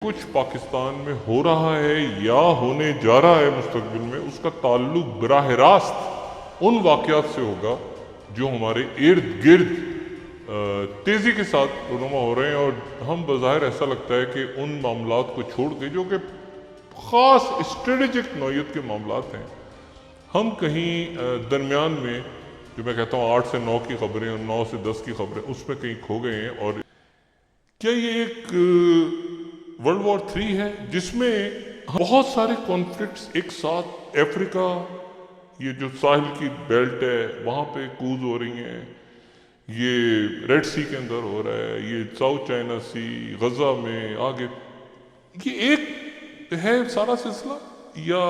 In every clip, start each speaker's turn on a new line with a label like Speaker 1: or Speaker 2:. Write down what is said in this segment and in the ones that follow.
Speaker 1: کچھ پاکستان میں ہو رہا ہے یا ہونے جا رہا ہے مستقبل میں، اس کا تعلق براہ راست ان واقعات سے ہوگا جو ہمارے ارد گرد تیزی کے ساتھ رونما ہو رہے ہیں، اور ہم بظاہر ایسا لگتا ہے کہ ان معاملات کو چھوڑ کے جو کہ خاص اسٹریٹجک نوعیت کے معاملات ہیں، ہم کہیں درمیان میں، جو میں کہتا ہوں 8 سے 9 کی خبریں اور 9 سے 10 کی خبریں، اس میں کہیں کھو گئے ہیں۔ اور کیا یہ ایک ورلڈ وار 3 ہے جس میں بہت سارے کانفلکٹس ایک ساتھ، افریقہ، یہ جو ساحل کی بیلٹ ہے وہاں پہ کوز ہو رہی ہیں، یہ ریڈ سی کے اندر ہو رہا ہے، یہ ساؤتھ چائنا سی، غزہ میں آگے، یہ ایک ہے سارا سلسلہ، یا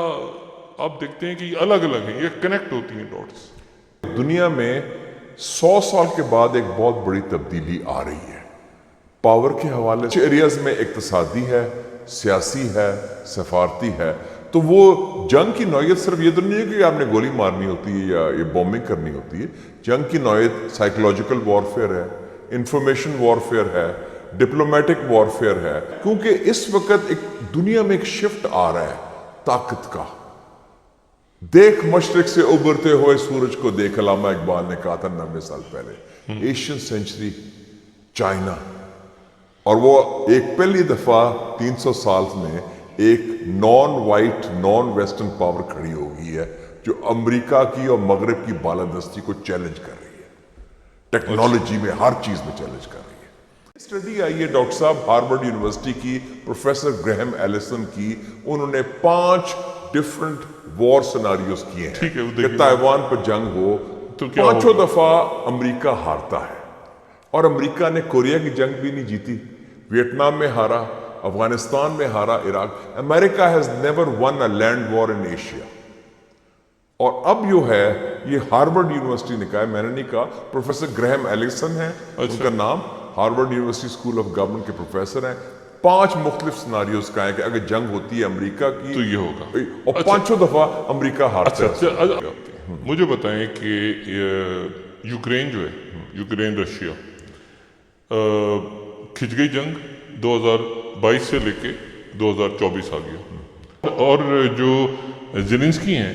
Speaker 1: آپ دیکھتے ہیں کہ یہ الگ الگ ہیں، یہ کنیکٹ ہوتی ہیں ڈاٹس؟
Speaker 2: دنیا میں 100 سال کے بعد ایک بہت بڑی تبدیلی آ رہی ہے پاور کے حوالے سے، ایریاز میں اقتصادی ہے، سیاسی ہے، سفارتی ہے۔ تو وہ جنگ کی نوعیت صرف یہ تو نہیں ہے کہ آپ نے گولی مارنی ہوتی ہے یا یہ بومبنگ کرنی ہوتی ہے۔ جنگ کی نوعیت سائیکولوجیکل وارفیئر ہے، انفارمیشن وارفیئر ہے، ڈپلومیٹک وارفیئر ہے، کیونکہ اس وقت ایک دنیا میں ایک شفٹ آ رہا ہے طاقت کا۔ دیکھ مشرق سے ابھرتے ہوئے سورج کو دیکھ، علامہ اقبال نے کہا تھا 90 سال پہلے۔ ایشین سینچری، چائنا، اور وہ ایک پہلی دفعہ 300 سال میں ایک naan white naan western power کھڑی ہو گئی ہے جو امریکہ کی اور مغرب کی بالادستی کو چیلنج کر رہی ہے، ٹیکنالوجی میں، ہر چیز میں چیلنج کر رہی ہے۔ اسٹڈی آئی ہے ڈاکٹر صاحب ہارورڈ یونیورسٹی کی، پروفیسر گریہم ایلسن کی، انہوں نے 5 ڈفرنٹ وار سیناریوز کیے ہیں کہ تائیوان پر جنگ ہو تو 5 دفعہ امریکہ ہارتا ہے، اور امریکہ نے کوریا کی جنگ بھی نہیں جیتی، ویتنام میں ہارا، افغانستان میں ہارا، Iraq. America has never won a land war in Asia. اور اب جو ہے یہ ہارورڈ یونیورسٹی نے کہا ہے، میں نے نہیں کہا، پروفیسر گریہم ایلسن ہیں ان کا نام، Harvard university school of government کے پروفیسر ہیں۔ 5 مختلف سیناریوز کا ہے کہ اگر جنگ ہوتی ہے امریکہ کی
Speaker 1: تو یہ ہوگا،
Speaker 2: اور 5 دفعہ امریکہ ہارتا ہے۔
Speaker 1: مجھے بتائیں کہ یوکرین جو ہے، یوکرین رشیا، کھچ گئی جنگ 2022 سے لے کے 2024 آ گیا، اور جو زیلنسکی ہیں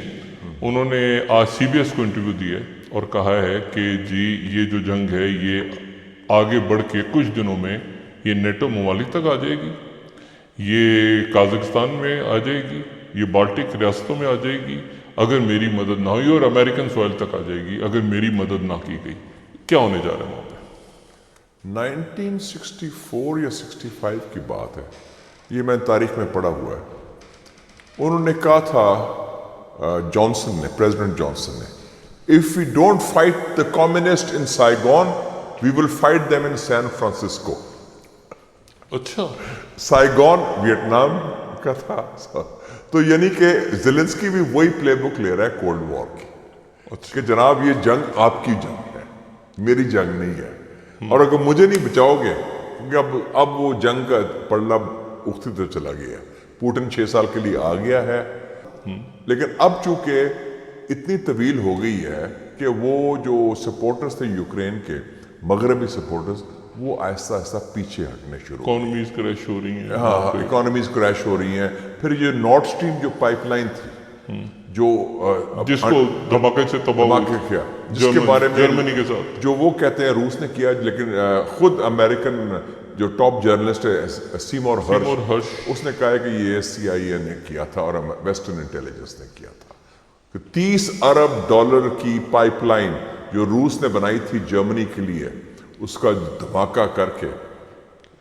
Speaker 1: انہوں نے آج سی بی ایس کو انٹرویو دیا ہے اور کہا ہے کہ جی یہ جو جنگ ہے یہ آگے بڑھ کے کچھ دنوں میں یہ نیٹو ممالک تک آ جائے گی، یہ قازقستان میں آ جائے گی، یہ بالٹک ریاستوں میں آ جائے گی اگر میری مدد نہ ہوئی، اور امریکن سوائل تک آ جائے گی اگر میری مدد نہ کی گئی۔ کیا ہونے جا رہا ہے وہاں پہ؟
Speaker 2: 1964 یا 65 کی بات ہے، یہ میں تاریخ میں پڑھا ہوا ہے۔ انہوں نے کہا تھا جانسن نے، پریزیڈنٹ جانسن نے، "If we don't fight the communists in Saigon, we will fight them in San Francisco."
Speaker 1: اچھا،
Speaker 2: سائیگون ویتنام کا تھا، تو یعنی کہ زیلنسکی بھی وہی پلے بک لے رہا ہے کولڈ وار کی، کہ جناب یہ جنگ آپ کی جنگ ہے، میری جنگ نہیں ہے، اور اگر مجھے نہیں بچاؤ گے، کیونکہ اب وہ جنگ کا پڑھنا اختی طرف چلا گیا ہے، پوٹن 6 سال کے لیے آ گیا ہے، لیکن اب چونکہ اتنی طویل ہو گئی ہے کہ وہ جو سپورٹرز تھے یوکرین کے، مغربی سپورٹرز، وہ آہستہ آہستہ پیچھے ہٹنے شروع،
Speaker 1: اکانومیز کریش ہو رہی ہیں،
Speaker 2: ہاں اکانومیز کریش ہو رہی ہیں۔ پھر یہ نارتھ اسٹریم جو پائپ لائن تھی جو
Speaker 1: جس کو دھماکے سے تباہ
Speaker 2: کیا، جس کے بارے میں
Speaker 1: جرمنی کے ساتھ
Speaker 2: جو وہ کہتے ہیں روس نے کیا، لیکن خود امریکن جو ٹاپ جرنلسٹ ہے سیمور ہرش، اس نے کہا ہے کہ یہ CIA نے کیا تھا اور ویسٹرن انٹیلیجنس نے کیا تھا، کہ $30 ارب کی پائپ لائن جو روس نے بنائی تھی جرمنی کے لیے، اس کا دھماکہ کر کے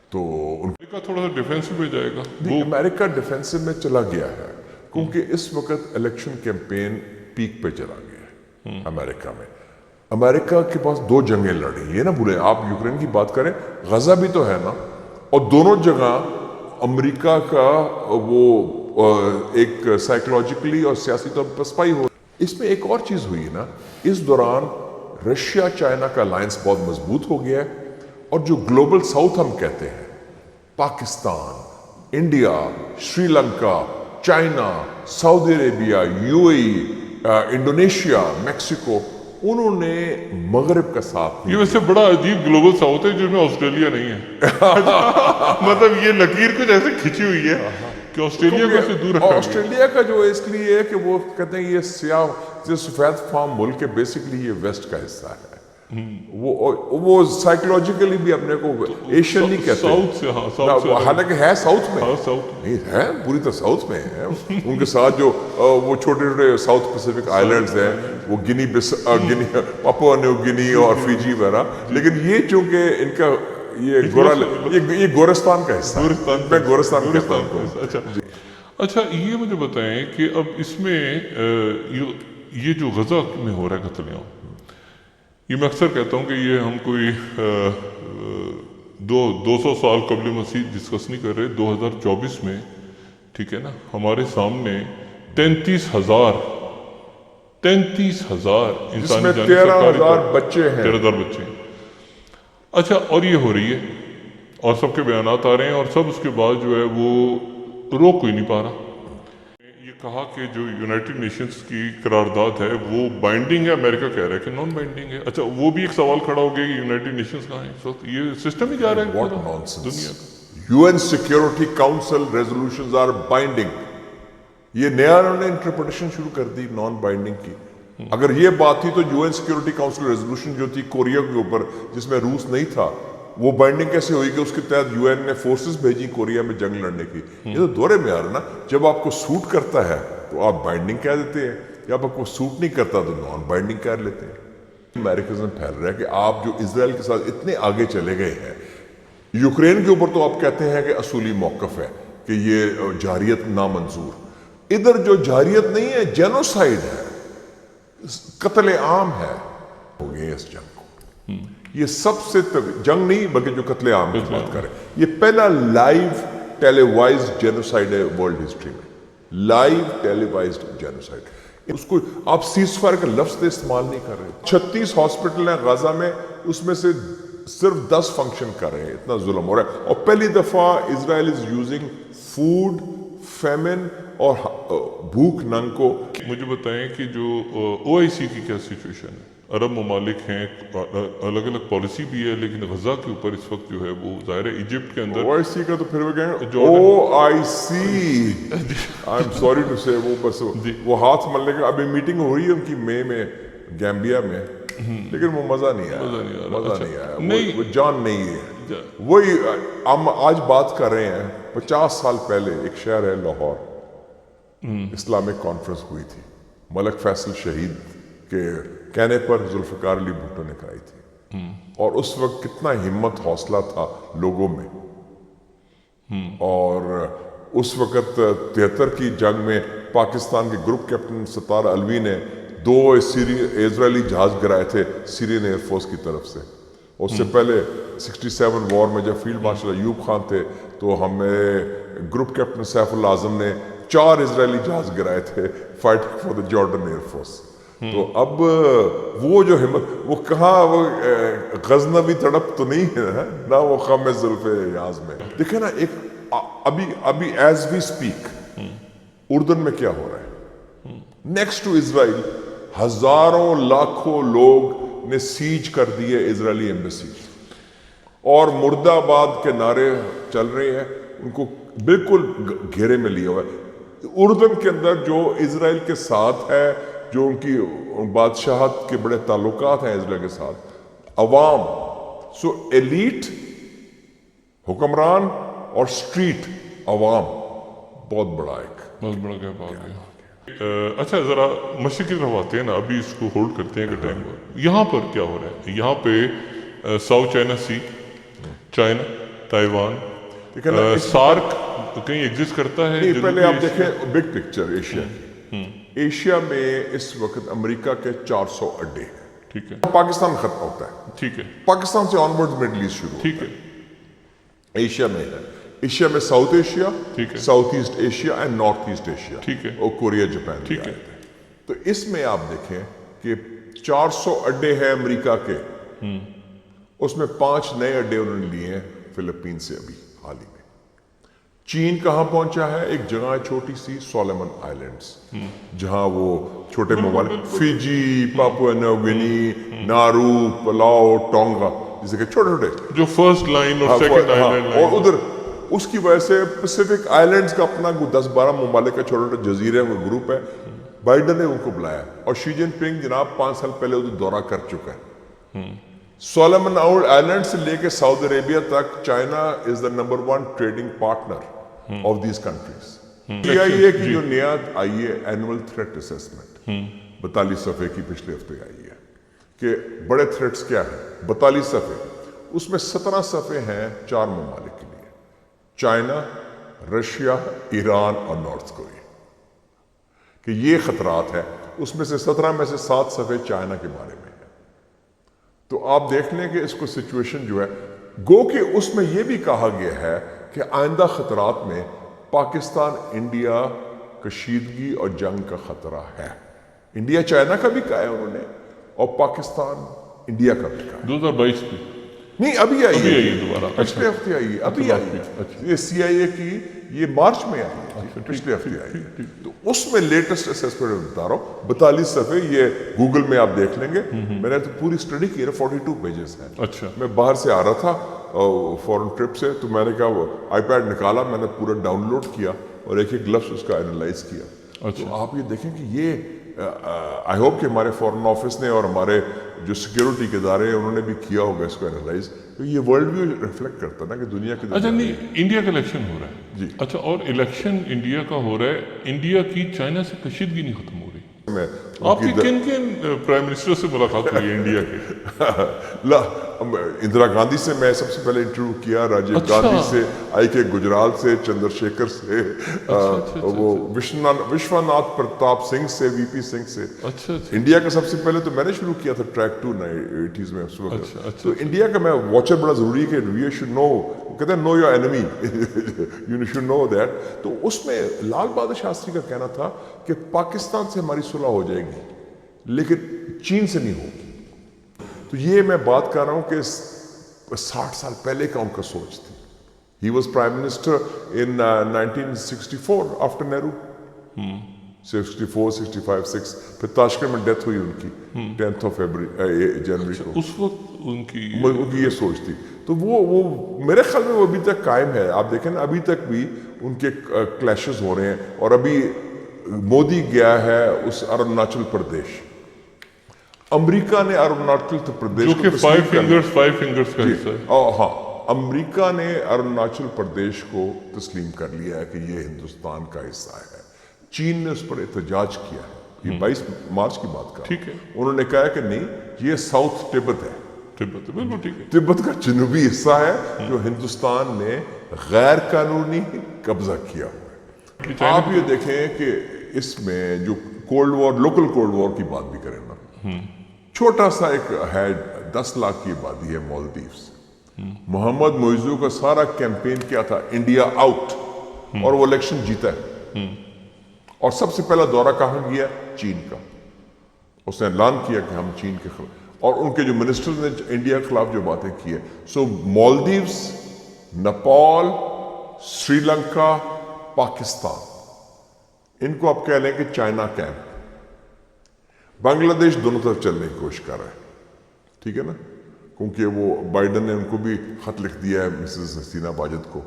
Speaker 2: تو
Speaker 1: امریکہ تھوڑا سا ڈیفینسو پہ جائے گا۔
Speaker 2: امریکہ ڈیفینسو میں چلا گیا ہے، کیونکہ اس وقت الیکشن کیمپین پیک پہ چلا گیا ہے امریکہ میں۔ امریکہ کے پاس 2 جنگیں لڑی، یہ نہ بھولیں، آپ یوکرین کی بات کریں، غزہ بھی تو ہے نا، اور دونوں جگہ امریکہ کا وہ ایک سائیکولوجیکلی اور سیاسی طور پر پسپائی ہو۔ اس میں ایک اور چیز ہوئی نا، اس دوران رشیا چائنا کا الائنس بہت مضبوط ہو گیا ہے، اور جو گلوبل ساؤتھ ہم کہتے ہیں، پاکستان، انڈیا، سری لنکا، چائنا، سعودی عربیہ، UAE، انڈونیشیا، میکسیکو، انہوں نے مغرب کا ساتھ
Speaker 1: یہ ویسے بڑا عجیب گلوبل ساؤتھ ہے جس میں آسٹریلیا نہیں ہے مطلب یہ لکیر کچھ ایسے کھینچی ہوئی ہے کہ آسٹریلیا کو سے دور رکھا
Speaker 2: آسٹریلیا کا جو اس لیے ہے کہ وہ کہتے ہیں یہ سیاہ جو سفید فام ملک ہے، بیسیکلی یہ ویسٹ کا حصہ ہے، وہ سائیکولوجیکلی بھی اپنے کو ایشین نہیں کہتے،
Speaker 1: ساؤتھ سے، ہاں ساؤتھ سے،
Speaker 2: حالانکہ ہے ساؤتھ میں،
Speaker 1: ساؤتھ
Speaker 2: نہیں ہے پوری طرح ساؤتھ میں ہے ان کے ساتھ جو وہ چھوٹے چھوٹے ساؤتھ پیسفک آئلینڈز ہیں، وہ گنی پاپوا نیو گنی اور فیجی وغیرہ، لیکن یہ چونکہ ان کا یہ گورستان کا حصہ ہے، میں گورستان کہتا ہوں۔
Speaker 1: اچھا یہ مجھے بتائیں کہ اب اس میں یہ جو غزہ میں ہو رہا ہے قتل عام، یہ میں اکثر کہتا ہوں کہ یہ ہم کوئی 200 سال قبل مسیح ڈسکس نہیں کر رہے، 2024 میں، ٹھیک ہے نا، ہمارے سامنے 33,000
Speaker 2: جس میں 13,000 بچے ہیں،
Speaker 1: 13,000 بچے ہیں۔ اچھا، اور یہ ہو رہی ہے اور سب کے بیانات آ رہے ہیں اور سب اس کے بعد جو ہے وہ روک کوئی نہیں پا رہا۔ یہ کہا کہ جو یونائٹڈ نیشنز کی قرارداد ہے وہ بائنڈنگ ہے، امریکہ کہہ رہا ہے کہ نان بائنڈنگ ہے۔ اچھا وہ بھی ایک سوال کھڑا ہو گیا کہ یونائٹڈ نیشنز کہاں ہے اس وقت؟ یہ سسٹم ہی جا رہا ہے
Speaker 2: What
Speaker 1: پورا
Speaker 2: nonsense.
Speaker 1: دنیا کا۔
Speaker 2: UN Security Council resolutions are binding. یہ نیا انہوں نے انٹرپریٹیشن شروع کر دی نان بائنڈنگ کی۔ اگر یہ بات تھی تو UN سیکیورٹی کاؤنسل ریزولوشن جو تھی کوریا کے اوپر جس میں روس نہیں تھا، وہ بائنڈنگ کیسے ہوئی کہ اس کے تحت UN نے فورسز بھیجی کوریا میں جنگ لڑنے کی؟ یہ تو دورے میں آ رہا نا، جب آپ کو سوٹ کرتا ہے تو آپ بائنڈنگ کہہ دیتے ہیں، یا آپ کو سوٹ نہیں کرتا تو نان بائنڈنگ کہہ لیتے ہیں۔ امریکزم پھیل رہا ہے کہ آپ جو اسرائیل کے ساتھ اتنے آگے چلے گئے ہیں، یوکرین کے اوپر تو آپ کہتے ہیں کہ اصولی موقف ہے کہ یہ جارحیت نامنظور، ادھر جو جارحیت نہیں ہے جینوسائیڈ ہے، قتل عام ہے، ہو گئے اس جنگ کو۔ یہ سب سے جنگ نہیں بلکہ جو قتل عام کی بات کریں، یہ پہلا لائیو ٹیلی وائزڈ جینوسائیڈ ہے ورلڈ ہسٹری میں، لائیو ٹیلی وائزڈ جینوسائیڈ۔ اس کو آپ سیز فائر کا لفظ استعمال نہیں کر رہے۔ 36 ہاسپٹل ہیں غزہ میں، اس میں سے صرف 10 فنکشن کر رہے ہیں، اتنا ظلم ہو رہا ہے۔ اور پہلی دفعہ اسرائیل از یوزنگ فوڈ فیمن اور بھوک ننگ کو۔
Speaker 1: مجھے بتائیں کہ جو OIC کی کیا سچویشن ہے؟ عرب ممالک ہیں، الگ الگ پالیسی بھی ہے، لیکن غزہ کے اوپر اس وقت جو ہے وہ ظاہر ہے ایجپٹ کے اندر
Speaker 2: OIC کا تو پھر وہ کہیں OIC I'm sorry to say وہ بس وہ ہاتھ ملنے کا ابھی میٹنگ ہو رہی ہے ان کی مئی میں گیمبیا میں، لیکن وہ مزہ نہیں آیا، مزہ نہیں آیا، وہ جان نہیں ہے۔ وہی ہم آج بات کر رہے ہیں 50 سال پہلے ایک شہر ہے لاہور، اسلامک کانفرنس ہوئی تھی، ملک فیصل شہید کے کہنے پر ذوالفقار علی بھٹو نے کرائی تھی، اور اس وقت کتنا ہمت حوصلہ تھا لوگوں میں، اور اس وقت 73 کی جنگ میں پاکستان کے گروپ کیپٹن ستار الوی نے 2 اسرائیلی جہاز گرائے تھے سیرین ایئر فورس کی طرف سے۔ اس سے پہلے 67 وار میں جب فیلڈ مارشل ایوب خان تھے تو ہمیں گروپ کیپٹن سیف اللہ اعظم نے 4 اسرائیلی جہاز گرائے تھے fight for the Jordan air force. تو اب وہ جو ہمت، وہ کہاں، وہ غزنوی تڑپ تو نہیں ہے نا، وہ خم زلف یاز میں۔ دیکھیں نا، ایک ابھی ایز وی اسپیک اردن میں کیا ہو رہا ہے، نیکسٹ ٹو اسرائیل ہزاروں لاکھوں لوگ نے سیج کر دیے اسرائیلی ایمبیسی، اور مرد آباد کے نعرے چل رہے ہیں، ان کو بالکل گھیرے میں لیا ہوا ہے۔ اردن کے اندر جو اسرائیل کے ساتھ ہے، جو ان کی بادشاہت کے بڑے تعلقات ہیں اسرائیل کے ساتھ، عوام، سو ایلیٹ حکمران اور سٹریٹ عوام، بہت بڑا
Speaker 1: گیپ آ گیا۔ اچھا ذرا مشرق کی طرف آتے ہیں نا، ابھی اس کو ہولڈ کرتے ہیں کہ ٹائم یہاں پر کیا ہو رہا ہے؟ یہاں پہ south China Sea, China, Taiwan, SAARC کہیں ایگزسٹ کرتا ہے؟
Speaker 2: پہلے آپ دیکھیں بگ پکچر ایشیا کی، ایشیا میں اس وقت امریکہ کے 400 اڈے ہیں،
Speaker 1: ٹھیک ہے،
Speaker 2: پاکستان ختم ہوتا ہے،
Speaker 1: ٹھیک ہے،
Speaker 2: پاکستان سے آن ورڈ مڈل ایسٹ شروع،
Speaker 1: ٹھیک ہے،
Speaker 2: ایشیا میں ہے، ایشیا میں ساؤتھ ایشیا،
Speaker 1: ٹھیک ہے،
Speaker 2: South East Asia and North East Asia,
Speaker 1: ٹھیک ہے،
Speaker 2: اور کوریا جاپان،
Speaker 1: ٹھیک ہے۔
Speaker 2: تو اس میں آپ دیکھیں کہ 400 اڈے ہیں امریکہ کے، اس میں 5 نئے اڈے انہوں نے لیے ہیں فلپین سے ابھی حال ہی میں، چین کہاں پہنچا ہے؟ ایک جگہ ہے چھوٹی سی سولمن آئلینڈز، جہاں وہ چھوٹے ممالک فیجی، پاپوا نیو گینی، نارو، پلاؤ، ٹونگا، جسے کہ چھوٹے چھوٹے
Speaker 1: جو فرسٹ لائن اور سیکنڈ آئلینڈ لائن،
Speaker 2: اور ادھر اس کی وجہ سے پیسیفک آئلینڈز کا اپنا 10-12 ممالک کا چھوٹے چھوٹے جزیرے کا گروپ ہے. بائیڈن نے ان کو بلایا اور شی جن پنگ جناب 5 سال پہلے ادھر دورہ کر چکا ہے. سولمن آئلینڈ سے لے کے سعودی عربیہ تک China is the number 1 trading partner of these countries. CIA کی جو نیا آئی ہے اینول تھریٹ اسیسمنٹ 42 صفحے کی پچھلے ہفتے آئی ہے کہ بڑے تھریٹس کیا ہیں. 42 صفحے، اس میں 17 صفحے ہیں 4 ممالک کے لیے: چائنا، رشیا، ایران اور نارتھ کوریا، کہ یہ خطرات ہیں. اس میں سے 17 میں سے 7 صفحے چائنا کے بارے میں ہیں. تو آپ دیکھ لیں کہ اس کو سچویشن جو ہے، گو کہ اس میں یہ بھی کہا گیا ہے کہ آئندہ خطرات میں پاکستان انڈیا کشیدگی اور جنگ کا خطرہ ہے. انڈیا چائنا کا بھی کہا ہے انہوں نے، اور پاکستان انڈیا کا بھی کہا ہے.
Speaker 1: 2022 میں
Speaker 2: نہیں، ابھی آئی ہے
Speaker 1: دوبارہ،
Speaker 2: پچھلے ہفتے آئی ہے، ابھی آئی ہے. یہ CIA کی یہ مارچ میں آئی ہے، پچھلے ہفتے آئی ہے. تو اس میں لیٹسٹ اسیسمنٹ بتا رہا ہوں، 42 صفحے. یہ گوگل میں آپ دیکھ لیں گے. میں نے تو پوری اسٹڈی کی ہے، 42 پیجز ہیں.
Speaker 1: اچھا،
Speaker 2: میں باہر سے آ رہا تھا فورن ٹرپ سے، تو میں نے کہا آئی پیڈ نکالا، میں نے پورا ڈاؤن لوڈ کیا اور ایک ایک لفظ اس کا اینالائز کیا. تو آپ یہ دیکھیں کہ یہ آئی ہوپ کہ ہمارے فورن آفس نے اور ہمارے جو سیکیورٹی کے ادارے ہیں انہوں نے بھی کیا ہوگا اس کو اینالائز. تو یہ ورلڈ ویو ریفلیکٹ کرتا ہے نا کہ دنیا کے
Speaker 1: اچھا نہیں، انڈیا کا الیکشن ہو رہا ہے
Speaker 2: جی.
Speaker 1: اچھا، اور الیکشن انڈیا کا ہو رہا ہے، انڈیا کی چائنا سے کشیدگی نہیں ختم ہو رہی.
Speaker 2: میں
Speaker 1: آپ کی کن پرائم منسٹر سے ملاقات ہوئی ہے انڈیا کے؟
Speaker 2: اندرا گاندھی سے میں سب سے پہلے انٹرویو کیا، راجیو گاندھی سے، آئی کے گجرال سے، چندر شیکھر سے، وہ وشواناتھ پرتاپ سنگھ سے، وی پی سنگھ سے. انڈیا کا سب سے پہلے تو میں نے شروع کیا تھا ٹریک 2 80s میں اس وقت. تو انڈیا کا میں واچر بڑا ضروری ہے کہ یو شوڈ نو، کہتے ہیں know your enemy, you should know that. تو اس میں لال بہادر شاستری کا کہنا تھا کہ پاکستان سے ہماری صلح ہو جائے گی لیکن چین سے نہیں ہوگی. تو یہ میں بات کر رہا ہوں کہ 60 سال پہلے کا ان کا سوچ تھی. He was prime minister in 1964 after Nehru, 64 65 6. پھر تاشکند میں ڈیتھ ہوئی ان کی 10 جنوری کو.
Speaker 1: اس وقت ان کی
Speaker 2: یہ سوچ تھی. تو وہ میرے خیال میں وہ ابھی تک قائم ہے. آپ دیکھیں نا، ابھی تک بھی ان کے کلیشز ہو رہے ہیں. اور ابھی مودی گیا ہے اس اروناچل پردیش، امریکہ نے اروناچل پردیش
Speaker 1: جو کہ 5 فنگرز کا حصہ ہے.
Speaker 2: ہاں، امریکہ نے اروناچل پردیش کو تسلیم کر لیا ہے کہ یہ ہندوستان کا حصہ ہے. چین نے اس پر احتجاج کیا ہے. یہ 22 مارچ کی بات کا،
Speaker 1: ٹھیک ہے.
Speaker 2: انہوں نے کہا کہ نہیں، یہ ساؤتھ ٹبت ہے،
Speaker 1: بالکل ٹھیک ہے،
Speaker 2: تبت کا جنوبی حصہ ہے جو ہندوستان نے غیر قانونی قبضہ کیا ہوا ہے. آپ یہ دیکھیں کہ اس میں جو cold war, local cold war کی بات بھی کریں نا، چھوٹا سا ایک ہے 10 لاکھ کی آبادی ہے مالدیوز. محمد موئزو کا سارا کیمپین کیا تھا انڈیا آؤٹ، اور وہ الیکشن جیتا ہے. اور سب سے پہلا دورہ کہاں گیا؟ چین کا. اس نے اعلان کیا کہ ہم چین کے خلاف، اور ان کے جو منسٹرز نے انڈیا کے خلاف جو باتیں کی ہیں. سو مالدیوز، نیپال، سری لنکا، پاکستان، ان کو آپ کہہ لیں کہ چائنا کیمپ. بنگلہ دیش دونوں طرف چلنے کی کوشش کر رہا ہے، ٹھیک ہے نا، کیونکہ وہ بائیڈن نے ان کو بھی خط لکھ دیا ہے مسز حسینہ باجد کو،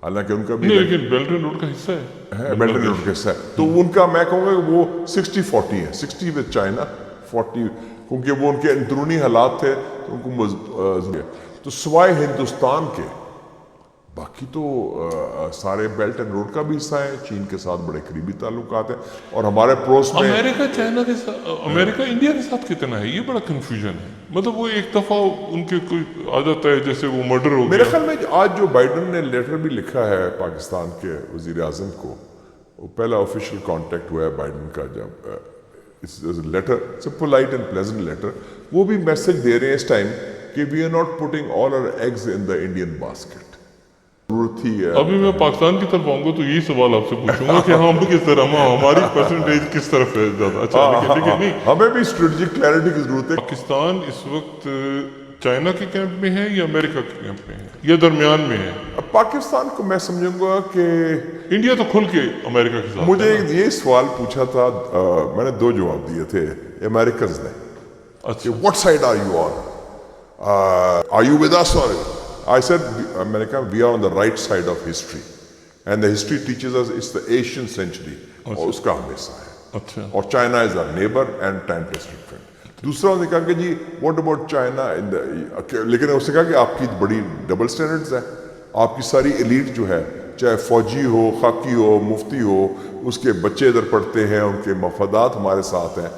Speaker 2: حالانکہ ان کا بھی
Speaker 1: لیکن بیلٹ اینڈ روڈ کا حصہ ہے،
Speaker 2: بیلٹ اینڈ روڈ کا حصہ ہے. تو ان کا میں کہوں گا کہ وہ 60-40 ہے، 60 ود چائنا، 40 کیونکہ وہ ان کے اندرونی حالات تھے تو ان کو تو سوائے ہندوستان کے باقی تو سارے بیلٹ اینڈ روڈ کا بھی حصہ ہے. چین کے ساتھ بڑے قریبی تعلقات ہیں، اور ہمارے پڑوس میں
Speaker 1: امریکہ چائنا کے ساتھ، امریکہ انڈیا کے ساتھ کتنا ہے؟ یہ بڑا کنفیوژن ہے. مطلب وہ ایک دفعہ ان کے کوئی آ جاتا ہے جیسے وہ مرڈر ہو گیا.
Speaker 2: میرے خیال میں آج جو بائیڈن نے لیٹر بھی لکھا ہے پاکستان کے وزیر اعظم کو، وہ پہلا آفیشیل کانٹیکٹ ہوا ہے بائیڈن کا، جب letter polite and pleasant letter, وہ بھی میسج دے رہے ہیں اس ٹائم کہ we are not putting all our eggs in the Indian basket. ضرورت تھی.
Speaker 1: ابھی میں پاکستان کی طرف آؤں گا تو یہی سوال آپ سے پوچھوں گا کہ ہم کس طرح، ہماری پرسنٹیج کس طرف ہے زیادہ. اچھا لیکن نہیں،
Speaker 2: ہمیں بھی اسٹریٹجک کلیئرٹی کی ضرورت ہے.
Speaker 1: پاکستان اس وقت چائنا کے کیمپ میں ہے یا امریکہ کے کیمپ میں ہے یا درمیان میں ہے؟
Speaker 2: اب پاکستان کو میں سمجھوں گا کہ
Speaker 1: انڈیا تو کھل کے امریکہ کے ساتھ
Speaker 2: مجھے
Speaker 1: ہے نا؟
Speaker 2: یہ سوال پوچھا تھا، میں نے 2 جواب دیے تھے امریکنز نے
Speaker 1: اچھا
Speaker 2: what side are you on? Are you with us or? I said, میں نے کہا we are on the right side of history and the history teaches us it's the Asian century اور اس کا ہم حصہ ہے،
Speaker 1: اچھا
Speaker 2: اور China is our neighbor and time tested friend. دوسرا انہوں نے کہا کہ جی what about China in the، لیکن اس نے کہا کہ آپ کی بڑی ڈبل سٹینڈرڈز ہیں، آپ کی ساری ایلیٹ جو ہے چاہے فوجی ہو، خاکی ہو، مفتی ہو، اس کے بچے ادھر پڑھتے ہیں، ان کے مفادات ہمارے ساتھ ہیں،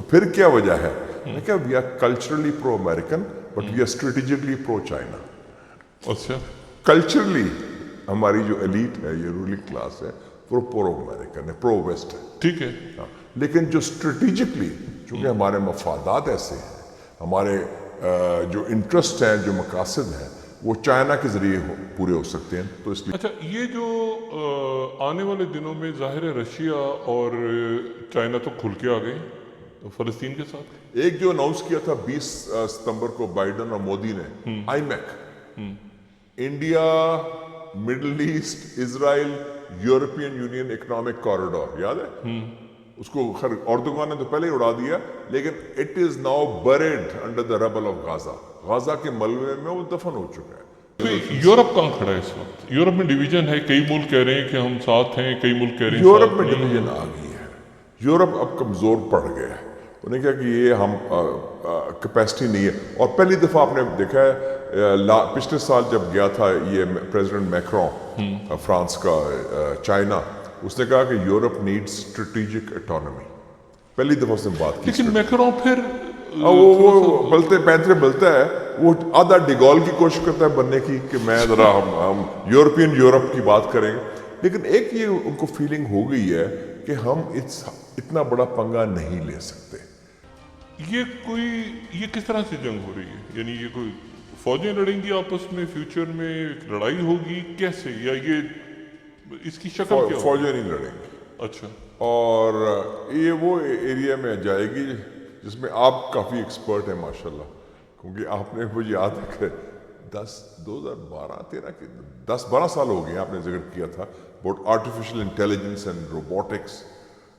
Speaker 2: پھر کیا وجہ ہے؟ میں کہا we are culturally pro American but we are strategically pro China.
Speaker 1: اچھا
Speaker 2: کلچرلی ہماری جو ایلیٹ ہے، یہ رولنگ کلاس ہے، وہ پرو امریکن ہے، پرو ویسٹ ہے،
Speaker 1: ٹھیک ہے.
Speaker 2: لیکن جو اسٹریٹجکلی چونکہ ہمارے مفادات ایسے ہیں، ہمارے جو انٹرسٹ ہیں، جو مقاصد ہیں، وہ چائنا کے ذریعے پورے ہو سکتے ہیں. تو اس لیے
Speaker 1: اچھا یہ جو آنے والے دنوں میں ظاہر ہے رشیا اور چائنا تو کھل کے آ گئے فلسطین کے ساتھ.
Speaker 2: ایک جو اناؤنس کیا تھا 20 ستمبر کو بائیڈن اور مودی نے، IMEC, India, Middle East, Israel, European Union economic corridor, یاد ہے؟ اس کو خیر اردوغان نے تو پہلے ہی اڑا دیا، لیکن it is now buried under the rubble of Gaza. Gaza کے ملبے میں وہ دفن ہو چکا ہے.
Speaker 1: تو یورپ کہاں کھڑا ہے اس وقت؟ یورپ میں ڈویژن ہے، کئی ملک کہہ رہے ہیں کہ ہم ساتھ ہیں، کئی ملک کہہ رہے ہیں
Speaker 2: یورپ
Speaker 1: ساتھ
Speaker 2: میں
Speaker 1: نہیں ہیں.
Speaker 2: ڈویژن آ گئی ہے، یورپ اب کمزور پڑ گیا ہے. انہیں کہا کہ یہ ہم کیپیسٹی نہیں ہے. اور پہلی دفعہ آپ نے دیکھا ہے پچھلے سال جب گیا تھا یہ پریزیڈنٹ میکرون فرانس کا چائنا، اس نے کہا کہ یورپ نیڈز اسٹریٹجک اٹانومی. پہلی دفعہ اس نے بات کی.
Speaker 1: لیکن میکرون پھر
Speaker 2: وہ بلتے پینترے بلتا ہے، وہ آدھا ڈیگول کی کوشش کرتا ہے بننے کی کہ میں ذرا ہم یورپین یورپ کی بات کریں گے. لیکن ایک یہ ان کو فیلنگ ہو گئی ہے کہ ہم اتنا بڑا پنگا نہیں لے سکتے.
Speaker 1: یہ کس طرح سے جنگ ہو رہی ہے؟ یعنی یہ کوئی فوجیں لڑیں گی آپس میں، فیوچر میں لڑائی ہوگی کیسے، یا یہ اس کی شکل کیا ہوگی؟
Speaker 2: فوجیں نہیں لڑیں گی.
Speaker 1: اچھا
Speaker 2: اور یہ وہ ایریا میں جائے گی جس میں آپ کافی ایکسپرٹ ہیں ماشاءاللہ، کیونکہ آپ نے مجھے یاد ہے کہ 10-12 سال ہو گئے آپ نے ذکر کیا تھا about artificial intelligence and robotics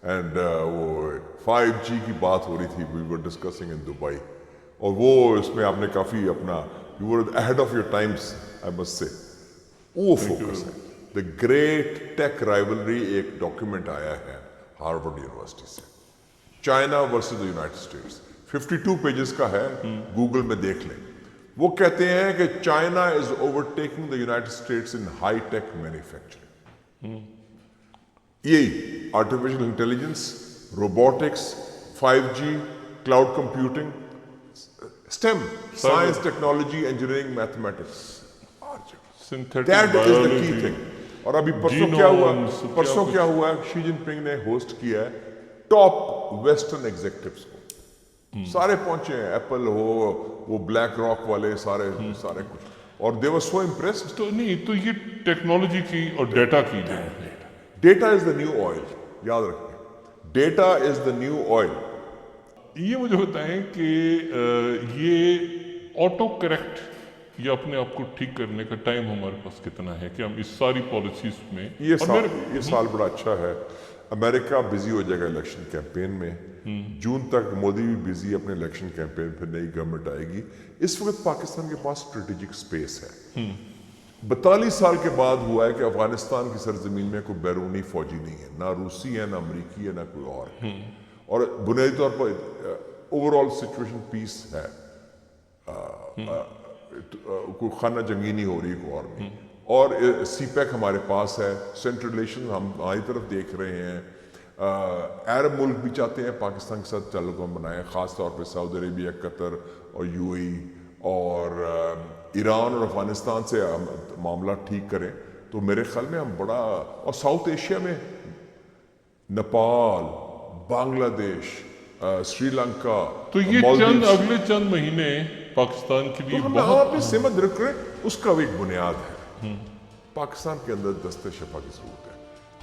Speaker 2: and وہ 5G کی بات ہو رہی تھی، وی ور ڈسکسنگ ان دبئی، اور وہ اس میں آپ نے کافی اپنا you were ahead of your times I must say. وہ فوکس ہے. دا گریٹ ٹیک رائیولری ایک ڈاکیومنٹ آیا ہے ہارورڈ یونیورسٹی سے، China versus the United States, 52 pages کا ہے، گوگل میں دیکھ لیں. وہ کہتے ہیں کہ China is overtaking the United States in high tech manufacturing. یہی artificial intelligence, robotics, 5G، cloud computing, STEM، science, technology, engineering, mathematics, that is the key thing. اور ابھی پرسوں کیا ہوا شی جن پنگ نے ہوسٹ کیا ہے ٹاپ ویسٹرن ایگزیکٹوز کو، سارے پہنچے ہیں، ایپل ہو، وہ بلیک راک والے، سارے کچھ، اور دے ور سو امپریسڈ.
Speaker 1: تو نہیں تو یہ ٹیکنالوجی کی اور ڈیٹا کی جائے.
Speaker 2: Data is the new oil, یاد رکھیں، data is the new oil.
Speaker 1: یہ مجھے بتائیں کہ یہ آٹو کریکٹ یا اپنے آپ کو ٹھیک کرنے کا ٹائم ہمارے پاس کتنا ہے کہ ہم اس ساری پالیسیز میں
Speaker 2: یہ سال بڑا اچھا ہے. امریکہ بزی ہو جائے گا الیکشن کیمپین میں، جون تک مودی بھی بزی اپنے الیکشن کیمپین، پھر نئی گورنمنٹ آئے گی. اس وقت پاکستان کے پاس اسٹریٹجک سپیس ہے. 42 سال کے بعد ہوا ہے کہ افغانستان کی سرزمین میں کوئی بیرونی فوجی نہیں ہے، نہ روسی ہے، نہ امریکی ہے، نہ کوئی اور بنیادی طور پر اوور آل سچویشن پیس ہے، کوئی خانہ جنگی نہیں ہو رہی کوئی اور نہیں. اور سی پیک ہمارے پاس ہے، سینٹرل ریلیشن ہم ہماری طرف دیکھ رہے ہیں. عرب ملک بھی چاہتے ہیں پاکستان کے ساتھ تعلق بنائیں، خاص طور پہ سعودی عربیہ، قطر اور UAE، اور ایران اور افغانستان سے معاملہ ٹھیک کریں. تو میرے خیال میں ہم بڑا، اور ساؤتھ ایشیا میں نیپال، بنگلہ دیش، سری لنکا،
Speaker 1: تو یہ اگلے چند مہینے پاکستان کے لیے
Speaker 2: ہم اپنی سمت رکھ رہے ہیں. اس کا ایک بنیاد ہے، پاکستان کے اندر دست شفا کی ضرورت ہے.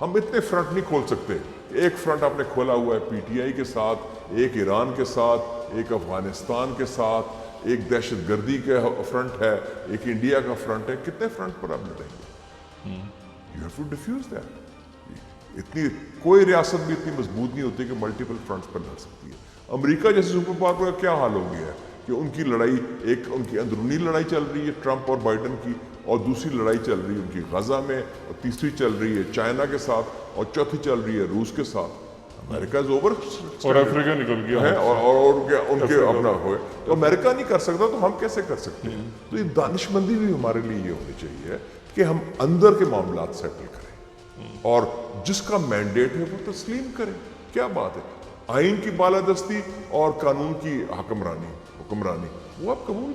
Speaker 2: ہم اتنے فرنٹ نہیں کھول سکتے. ایک فرنٹ آپ نے کھولا ہوا ہے PTI کے ساتھ، ایک ایران کے ساتھ، ایک افغانستان کے ساتھ، ایک دہشت گردی کا فرنٹ ہے, ایک انڈیا کا فرنٹ ہے, کتنے فرنٹ پر آپ لڑیں گے؟ You have to defuse that. اتنی کوئی ریاست بھی اتنی مضبوط نہیں ہوتی کہ ملٹیپل فرنٹس پر لڑ سکتی ہے. امریکہ جیسے سپر پاور کا کیا حال ہو گیا ہے کہ ان کی لڑائی, ایک ان کی اندرونی لڑائی چل رہی ہے ٹرمپ اور بائیڈن کی, اور دوسری لڑائی چل رہی ہے ان کی غزہ میں, اور تیسری چل رہی ہے چائنا کے ساتھ, اور چوتھی چل رہی ہے روس کے ساتھ. امریکہ از اوور,
Speaker 1: اور افریقہ نکل گیا
Speaker 2: ہے, اور ان کے اپنا ہوئے. تو امریکہ نہیں کر سکتا تو ہم کیسے کر سکتے ہیں؟ تو یہ دانش مندی بھی ہمارے لیے یہ ہونی چاہیے کہ ہم اندر کے معاملات سیٹل کریں, اور جس کا مینڈیٹ ہے وہ تسلیم کریں. کیا بات ہے, آئین کی بالادستی اور قانون کی حکمرانی وہ آپ قبول